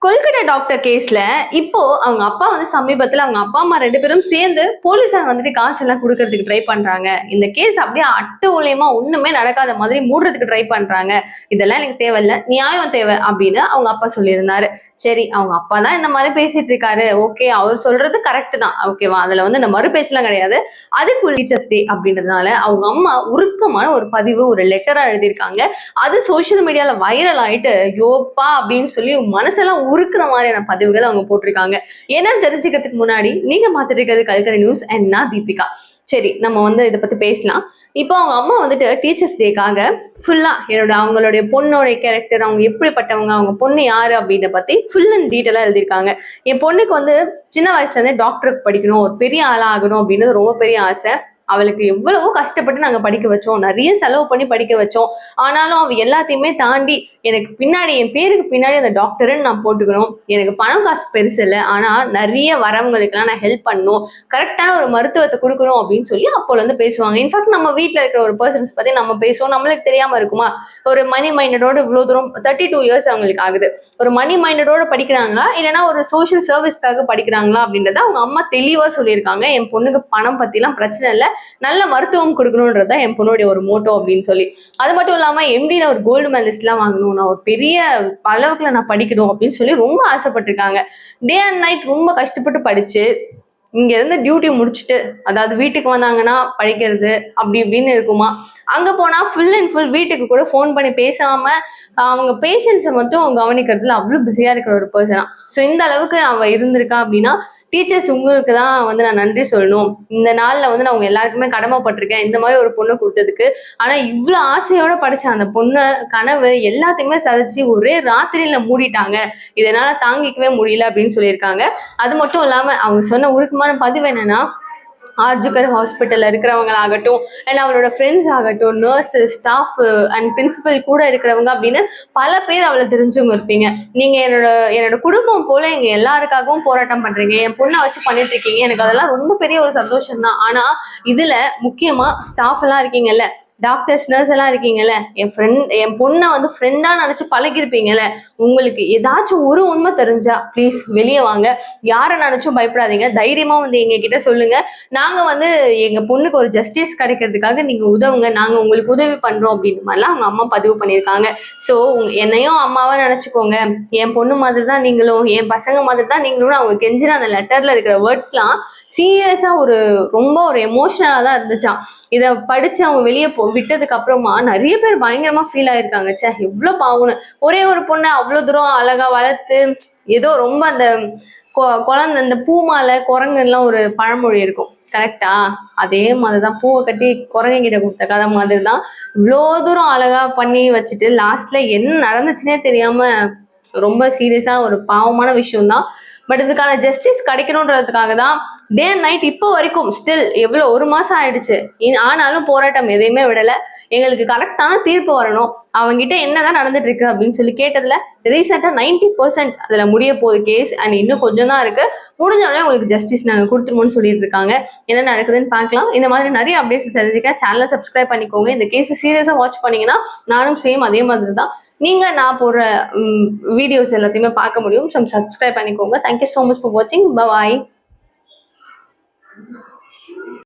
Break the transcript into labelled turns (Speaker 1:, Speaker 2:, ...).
Speaker 1: Kolkata doctor கேஸ்ல இப்போ அவங்க அப்பா வந்து சமீபத்துல அவங்க அப்பா அம்மா 2 பேரும் சேர்ந்து போலீஸார் வந்துட்டு காசு எல்லாம் கொடுக்கறதுக்கு ட்ரை பண்றாங்க. இந்த கேஸ் அப்படியே அட்டு ஒழியமா ஒண்ணுமே நடக்காத மாதிரி மூடுறதுக்கு ட்ரை பண்றாங்க. இதெல்லாம் எனக்கு தேவையில்ல, நியாயம் தேவை அப்படின்னு அவங்க அப்பா சொல்லியிருந்தாரு. சரி, அவங்க அப்பா தான் இந்த மாதிரி பேசிட்டு இருக்காரு, ஓகே, அவர் சொல்றது கரெக்ட் தான், ஓகேவா, அதுல வந்து இந்த மறு பேச்செல்லாம் கிடையாது. அதுக்கு டீச்சர்ஸ் டே அப்படின்றதுனால அவங்க அம்மா உருக்கமான ஒரு பதிவு, ஒரு லெட்டரா எழுதியிருக்காங்க. அது சோசியல் மீடியால வைரல் ஆயிட்டு யோப்பா அப்படின்னு சொல்லி மனசெல்லாம் உருக்குற மாதிரியான பதிவுகள் அவங்க போட்டிருக்காங்க. என்னன்னு தெரிஞ்சுக்கிறதுக்கு முன்னாடி நீங்க பார்த்துட்டு இருக்கிறது கல்கரி நியூஸ் அண்ட் நான் தீபிகா. சரி, நம்ம வந்து இதை பத்தி பேசலாம். இப்போ அவங்க அம்மா வந்துட்டு டீச்சர்ஸ் டேக்காக ஃபுல்லா அவங்களுடைய பொண்ணோட கேரக்டர், அவங்க எப்படிப்பட்டவங்க, அவங்க பொண்ணு யாரு அப்படின்ற பத்தி ஃபுல் அண்ட் டீட்டெயிலா எழுதியிருக்காங்க. என் பொண்ணுக்கு வந்து சின்ன வயசுல இருந்தே டாக்டருக்கு படிக்கணும், ஒரு பெரிய ஆளா ஆகணும் அப்படின்றது ரொம்ப பெரிய ஆசை. அவளுக்கு எவ்வளவோ கஷ்டப்பட்டு நாங்க படிக்க வச்சோம், நிறைய செலவு பண்ணி படிக்க வச்சோம். ஆனாலும் அவ எல்லாத்தையுமே தாண்டி எனக்கு பின்னாடி என் பேருக்கு பின்னாடி அந்த டாக்டர்ன்னு நான் போட்டுக்கணும், எனக்கு பணம் காசு பெருசு இல்லை, ஆனா நிறைய வரவங்களுக்கு எல்லாம் நான் ஹெல்ப் பண்ணணும், கரெக்டான ஒரு மருத்துவத்தை கொடுக்கணும் அப்படின்னு சொல்லி அப்போல இருந்து பேசுவாங்க. இன்ஃபேக்ட் நம்ம வீட்டுல இருக்கிற ஒரு பர்சன்ஸ் பத்தி நம்ம பேசுவோம், நம்மளுக்கு தெரியாம இருக்குமா? ஒரு மணி மைண்டடோட இவ்வளவு தூரம் 32 இயர்ஸ் அவங்களுக்கு ஆகுது. ஒரு மணி மைண்டடோட படிக்கிறாங்களா இல்லைன்னா ஒரு சோசியல் சர்வீஸ்க்காக படிக்கிறாங்களா அப்படின்றத அவங்க அம்மா தெளிவா சொல்லியிருக்காங்க. என் பொண்ணுக்கு பணம் பத்தி எல்லாம் பிரச்சனை இல்லை, நல்ல மருத்துவம் கொடுக்கணும்ன்றத என் பொண்ணுடைய ஒரு மோட்டோ அப்படின்னு சொல்லி. அது மட்டும் இல்லாம எம்டில ஒரு கோல்டு மெடலிஸ்ட் எல்லாம் வாங்கணும், நான் ஒரு பெரிய அளவுக்குல நான் படிக்கணும் அப்படின்னு சொல்லி ரொம்ப ஆசைப்பட்டிருக்காங்க. டே அண்ட் நைட் ரொம்ப கஷ்டப்பட்டு படிச்சு இங்க இருந்து டியூட்டி முடிச்சுட்டு, அதாவது வீட்டுக்கு வந்தாங்கன்னா படிக்கிறது அப்படி இப்படின்னு இருக்குமா. அங்க போனா ஃபுல் அண்ட் ஃபுல் வீட்டுக்கு கூட ஃபோன் பண்ணி பேசாம அவங்க பேஷண்ட்ஸை மட்டும் கவனிக்கிறதுல அவ்வளவு பிஸியா இருக்கிற ஒரு பர்சனா. ஸோ இந்த அளவுக்கு அவ இருந்திருக்கா அப்படின்னா டீச்சர்ஸ் உங்களுக்கு தான் வந்து நான் நன்றி சொல்லணும். இந்த நாள்ல வந்து நான் உங்க எல்லாருக்குமே கடமைப்பட்டிருக்கேன் இந்த மாதிரி ஒரு பொண்ணு கொடுத்ததுக்கு. ஆனா இவ்வளவு ஆசையோட படிச்ச அந்த பொண்ணு கனவு எல்லாத்தையுமே சதைச்சு ஒரே ராத்திரியில மூடிட்டாங்க, இதனால தாங்கிக்கவே முடியல அப்படின்னு சொல்லியிருக்காங்க. அது மட்டும் இல்லாம அவங்க சொன்ன உருக்கமான பதிவு என்னன்னா, ஆர்ஜிகர் ஹாஸ்பிட்டல்ல இருக்கிறவங்களாகட்டும், இல்லை அவளோட ஃப்ரெண்ட்ஸ் ஆகட்டும், நர்ஸு, ஸ்டாஃப் அண்ட் பிரின்சிபல் கூட இருக்கிறவங்க அப்படின்னு பல பேர் அவளை தெரிஞ்சவங்க இருப்பீங்க. நீங்க என்னோட குடும்பம் போல எங்க எல்லாருக்காகவும் போராட்டம் பண்றீங்க, என் பொண்ணை வச்சு பண்ணிட்டு இருக்கீங்க, எனக்கு அதெல்லாம் ரொம்ப பெரிய ஒரு சந்தோஷம் தான். ஆனா இதுல முக்கியமா ஸ்டாஃப் எல்லாம் இருக்கீங்கல்ல, டாக்டர்ஸ் நர்ஸ் எல்லாம் இருக்கீங்கல்ல, என் பொண்ணை வந்து ஃப்ரெண்டா நினைச்சு பழகிருப்பீங்கல்ல, உங்களுக்கு ஏதாச்சும் ஒரு உண்மை தெரிஞ்சா ப்ளீஸ் வெளியே வாங்க, யாரை நினைச்சும் பயப்படாதீங்க, தைரியமா வந்து எங்க கிட்ட சொல்லுங்க, நாங்க வந்து எங்க பொண்ணுக்கு ஒரு ஜஸ்டிஸ் கிடைக்கிறதுக்காக நீங்க உதவுங்க, நாங்க உங்களுக்கு உதவி பண்றோம் அப்படின்னு மாதிரிலாம் அவங்க அம்மா பதிவு பண்ணியிருக்காங்க. ஸோ என்னையும் அம்மாவா நினைச்சுக்கோங்க, என் பொண்ணு மாதிரி தான் நீங்களும், என் பசங்க மாதிரி தான் நீங்களும். அவங்க கெஞ்சின அந்த லெட்டர்ல இருக்கிற வேர்ட்ஸ்லாம் சீரியஸா ரொம்ப ஒரு எமோஷனலா தான் இருந்துச்சான். இதை படிச்சு அவங்க வெளியே விட்டதுக்கு அப்புறமா நிறைய பேர் பயங்கரமா ஃபீல் ஆயிருக்காங்க. சே, எவ்வளவு பாவம்னு. ஒரே ஒரு பொண்ணை அவ்வளவு தூரம் அழகா வளர்த்து, ஏதோ ரொம்ப அந்த குழந்தை, இந்த பூமாலை குரங்குலாம் ஒரு பழமொழி இருக்கும் கரெக்டா, அதே மாதிரிதான் பூவை கட்டி குரங்கு கிட்ட கொடுத்த கதை மாதிரிதான் இவ்வளோ தூரம் அழகா பண்ணி வச்சுட்டு லாஸ்ட்ல என்ன நடந்துச்சுன்னே தெரியாம ரொம்ப சீரியஸா ஒரு பாவமான விஷயம் தான். பட் இதுக்கான ஜஸ்டிஸ் கிடைக்கணுன்றதுக்காக தான் டே அண்ட் நைட் இப்போ வரைக்கும் ஸ்டில் எவ்வளோ 1 மாசம் ஆயிடுச்சு, ஆனாலும் போராட்டம் எதையுமே விடலை. எங்களுக்கு கரெக்டான தீர்ப்பு வரணும், அவங்ககிட்ட என்னதான் நடந்துட்டு இருக்கு அப்படின்னு சொல்லி கேட்டதுல ரீசெண்டா 90% அதுல முடிய போகுது கேஸ், அண்ட் இன்னும் கொஞ்சம் தான் இருக்கு, முடிஞ்சோடனே உங்களுக்கு ஜஸ்டிஸ் நாங்க கொடுத்துருமோன்னு சொல்லிட்டு இருக்காங்க. என்ன நடக்குதுன்னு பார்க்கலாம். இந்த மாதிரி நிறைய அப்டேட்ஸ் தெரிஞ்சுக்க சேனலை சப்ஸ்கிரைப் பண்ணிக்கோங்க. இந்த கேஸை சீரியஸா வாட்ச் பண்ணீங்கன்னா நானும் சேம் அதே மாதிரி தான் நீங்க நான் போடுற வீடியோஸ் எல்லாத்தையுமே பார்க்க முடியும். சப்ஸ்கிரைப் பண்ணிக்கோங்க. தேங்க்யூ ஸோ மச் ஃபார் வாட்சிங். பாய்.